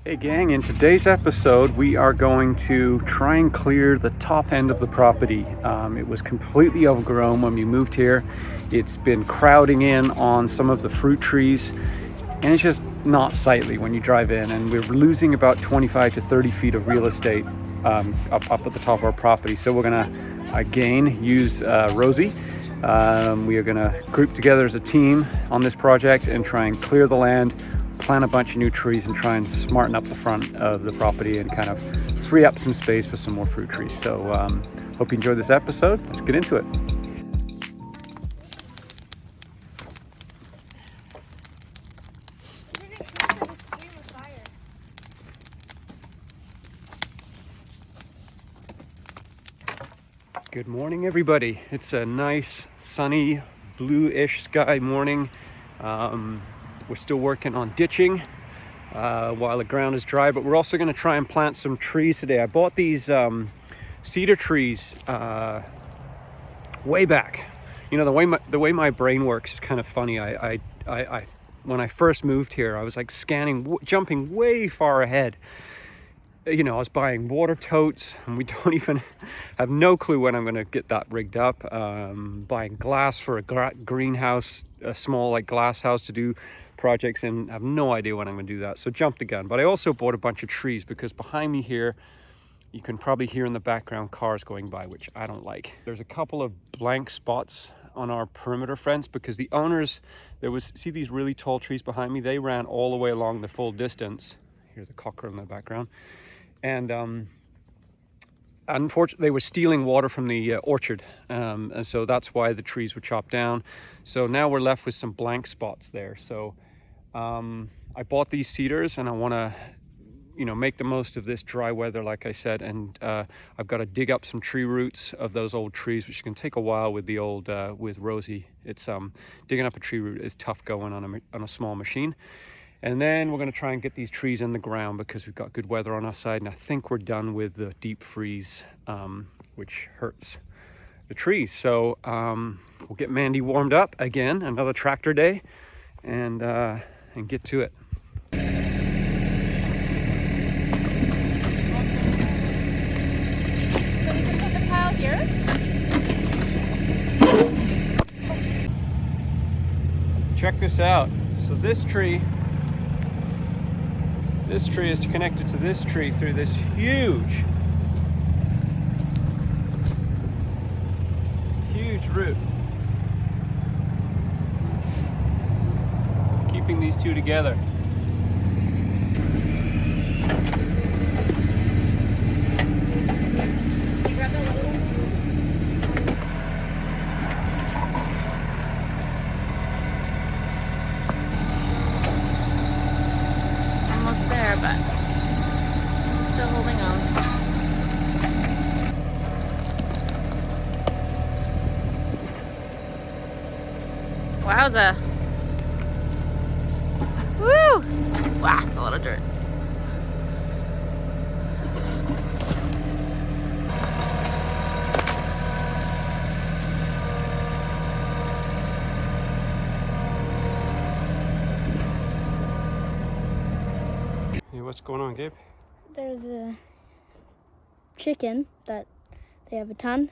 Hey gang, in today's episode we are going to try and clear the top end of the property. It was completely overgrown when we moved here. It's been crowding in on some of the fruit trees and it's just not sightly when you drive in, and we're losing about 25 to 30 feet of real estate up at the top of our property. So we're gonna again use Rosie. We are gonna group together as a team on this project and try and clear the land, plant a bunch of new trees, and try and smarten up the front of the property and kind of free up some space for some more fruit trees. So hope you enjoyed this episode. Let's get into it. Good morning, everybody. It's a nice sunny blue-ish sky morning. We're still working on ditching while the ground is dry, but we're also going to try and plant some trees today. I bought these cedar trees way back. You know, the way my brain works is kind of funny. I when I first moved here, I was like jumping way far ahead. You know, I was buying water totes, and we don't even have no clue when I'm going to get that rigged up. Buying glass for a greenhouse, a small like glass house to do projects in. I have no idea when I'm going to do that, so jumped the gun. But I also bought a bunch of trees because behind me here, you can probably hear in the background cars going by, which I don't like. There's a couple of blank spots on our perimeter fence because the owners, see these really tall trees behind me? They ran all the way along the full distance. Here's a cockerel in the background. And unfortunately they were stealing water from the orchard, and so that's why the trees were chopped down. So now we're left with some blank spots there. So I bought these cedars, and I want to, you know, make the most of this dry weather, like I said. And I've got to dig up some tree roots of those old trees, which can take a while with the old with Rosie. It's digging up a tree root is tough going on a small machine. And then we're going to try and get these trees in the ground because we've got good weather on our side, and I think we're done with the deep freeze, which hurts the trees. So we'll get Mandy warmed up again, another tractor day, and get to it. So we can put the pile here. Check this out. So this tree is connected to this tree through this huge root, keeping these two together. Almost there, but still holding on. Wowza. Woo! Wow, it's a lot of dirt. Hey, what's going on, Gabe? There's a chicken that they have a ton,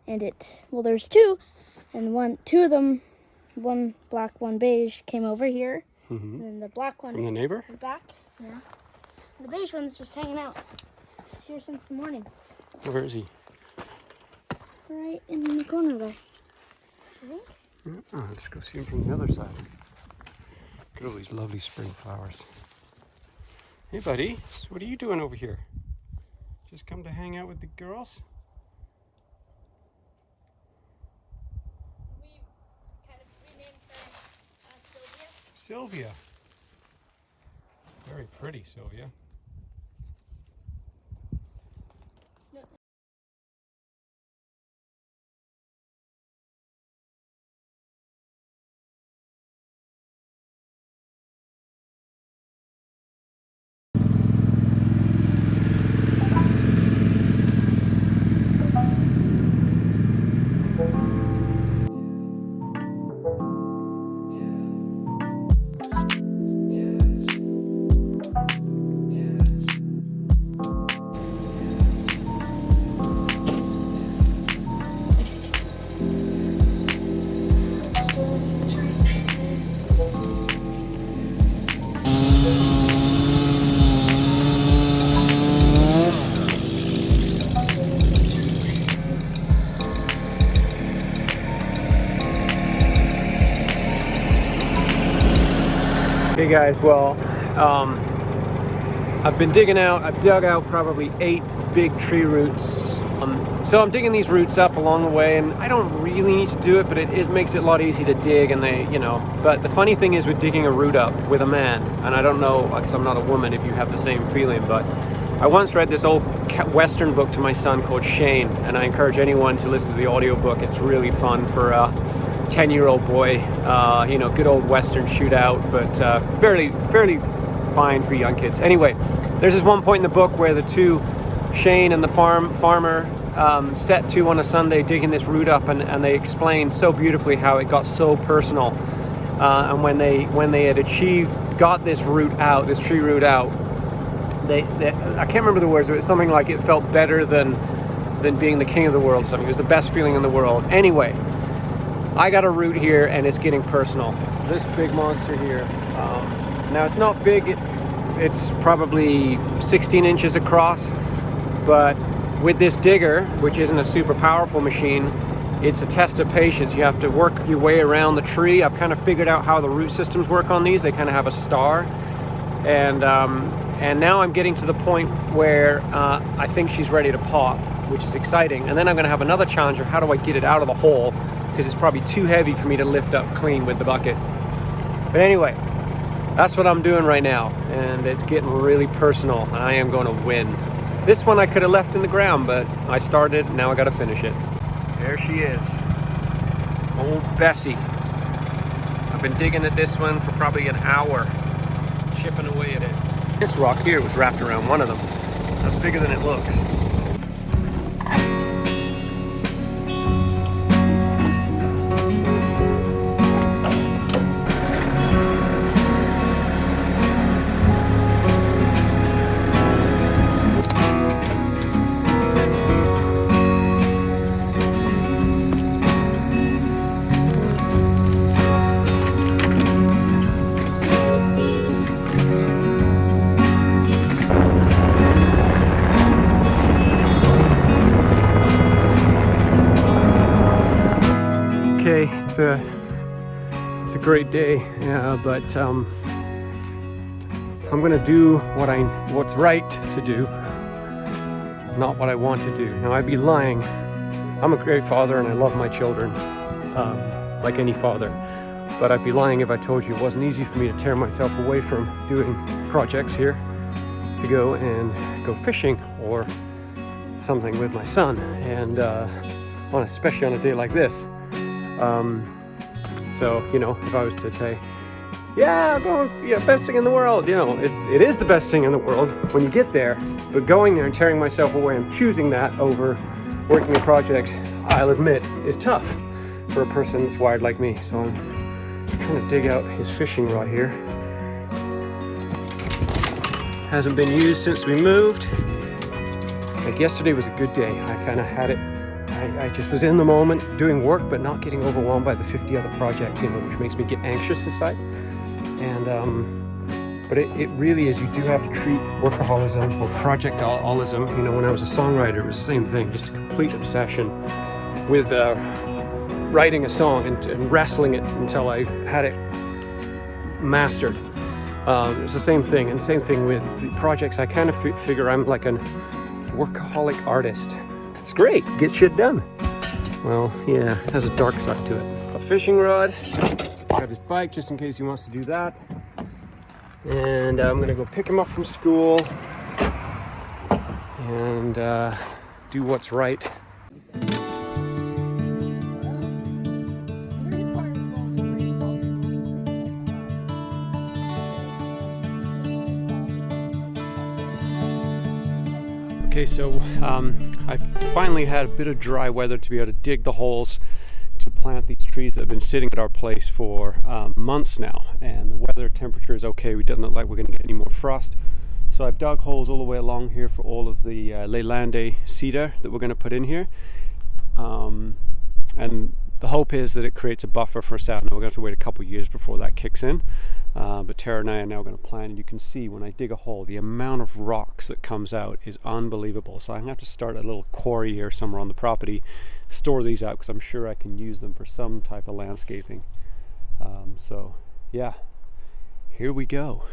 and there's two, and two of them, one black, one beige, came over here, and then the black one From the neighbor? went back. Yeah. And the beige one's just hanging out. He's here since the morning. Where is he? Right in the corner there. I think. Oh, let's go see him from the other side. Look at all these lovely spring flowers. Hey, buddy, what are you doing over here? Just come to hang out with the girls? We kind of renamed her Sylvia. Sylvia. Very pretty, Sylvia. guys, well, I've been digging out, I've dug out probably 8 big tree roots. So I'm digging these roots up along the way, and I don't really need to do it, but it makes it a lot easier to dig, and but the funny thing is with digging a root up with a man, and I don't know, because I'm not a woman, if you have the same feeling, but I once read this old Western book to my son called Shane, and I encourage anyone to listen to the audiobook. It's really fun for a 10-year-old boy, good old Western shootout, but fairly fine for young kids. Anyway, there's this one point in the book where the two, Shane and the farmer, set to on a Sunday digging this root up, and they explained so beautifully how it got so personal. And when they had got this root out, this tree root out, they I can't remember the words, but it was something like it felt better than being the king of the world or something. It was the best feeling in the world. Anyway, I got a root here, and it's getting personal. This big monster here. Now it's not big. It's probably 16 inches across, but with this digger, which isn't a super powerful machine, it's a test of patience. You have to work your way around the tree. I've kind of figured out how the root systems work on these. They kind of have a star, and now I'm getting to the point where I think she's ready to pop, which is exciting. And then I'm going to have another challenge of how do I get it out of the hole, because it's probably too heavy for me to lift up clean with the bucket. But anyway, that's what I'm doing right now, and it's getting really personal, and I am going to win. This one I could have left in the ground, but I started, now I got to finish it. There she is, old Bessie. I've been digging at this one for probably an hour, chipping away at it. This rock here was wrapped around one of them. That's bigger than it looks. Okay, it's a great day, but I'm gonna do what's right to do, not what I want to do. Now, I'd be lying. I'm a great father and I love my children, like any father, but I'd be lying if I told you it wasn't easy for me to tear myself away from doing projects here to go fishing or something with my son, and especially on a day like this. So, if I was to say, yeah, best thing in the world, it is the best thing in the world when you get there, but going there and tearing myself away and choosing that over working a project, I'll admit, is tough for a person that's wired like me. So I'm trying to dig out his fishing rod here. Hasn't been used since we moved. Like, yesterday was a good day. I kind of had it. I just was in the moment doing work, but not getting overwhelmed by the 50 other projects, which makes me get anxious inside. And but it really is, you do have to treat workaholism or projectolism. When I was a songwriter, it was the same thing, just a complete obsession with writing a song and wrestling it until I had it mastered. It's the same thing, and same thing with the projects. I kind of figure I'm like a workaholic artist. It's great, get shit done. Well, yeah, it has a dark side to it. A fishing rod, got his bike just in case he wants to do that. And I'm gonna go pick him up from school and do what's right. Okay, so I finally had a bit of dry weather to be able to dig the holes to plant these trees that have been sitting at our place for months now, and the weather temperature is okay. We don't look like we're going to get any more frost, so I've dug holes all the way along here for all of the Leyland cedar that we're going to put in here, and the hope is that it creates a buffer for us out. Now we're going to have to wait a couple years before that kicks in. But Tara and I are now going to plant, and you can see when I dig a hole, the amount of rocks that comes out is unbelievable. So I'm going to have to start a little quarry here somewhere on the property, store these out, because I'm sure I can use them for some type of landscaping. So yeah, here we go.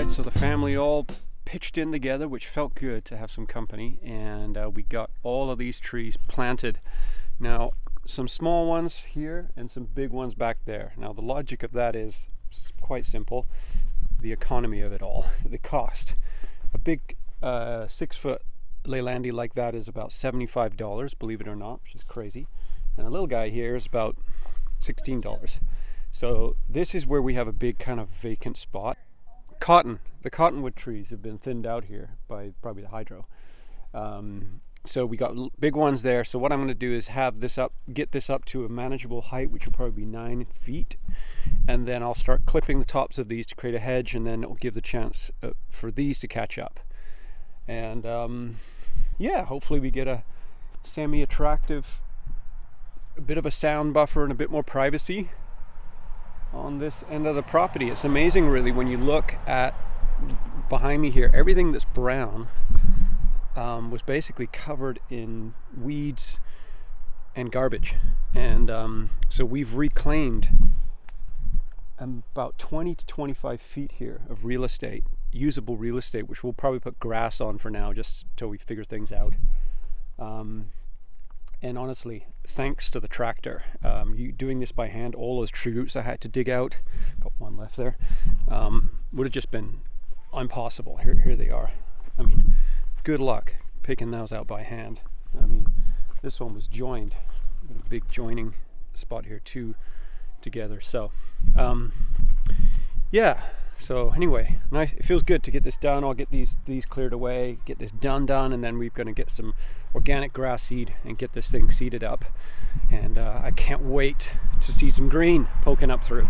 So the family all pitched in together, which felt good to have some company, and we got all of these trees planted. Now, some small ones here and some big ones back there. Now, the logic of that is quite simple. The economy of it all, the cost. A big 6-foot Leylandii like that is about $75, believe it or not, which is crazy. And a little guy here is about $16. So this is where we have a big kind of vacant spot. The cottonwood trees have been thinned out here by probably the hydro. So we got big ones there. So what I'm going to do is get this up to a manageable height, which will probably be 9 feet. And then I'll start clipping the tops of these to create a hedge, and then it'll give the chance for these to catch up. And yeah, hopefully we get a semi-attractive, a bit of a sound buffer and a bit more privacy on this end of the property. It's amazing really when you look at behind me here, everything that's brown was basically covered in weeds and garbage, and so we've reclaimed about 20 to 25 feet here of real estate, usable real estate, which we'll probably put grass on for now just till we figure things out. And honestly, thanks to the tractor, doing this by hand, all those tree roots I had to dig out, got one left there, would have just been impossible. Here they are. I mean, good luck picking those out by hand. I mean, this one was joined, got a big joining spot here too, together. So, yeah. So anyway, nice. It feels good to get this done. I'll get these cleared away, get this done, and then we're going to get some organic grass seed and get this thing seeded up. And I can't wait to see some green poking up through.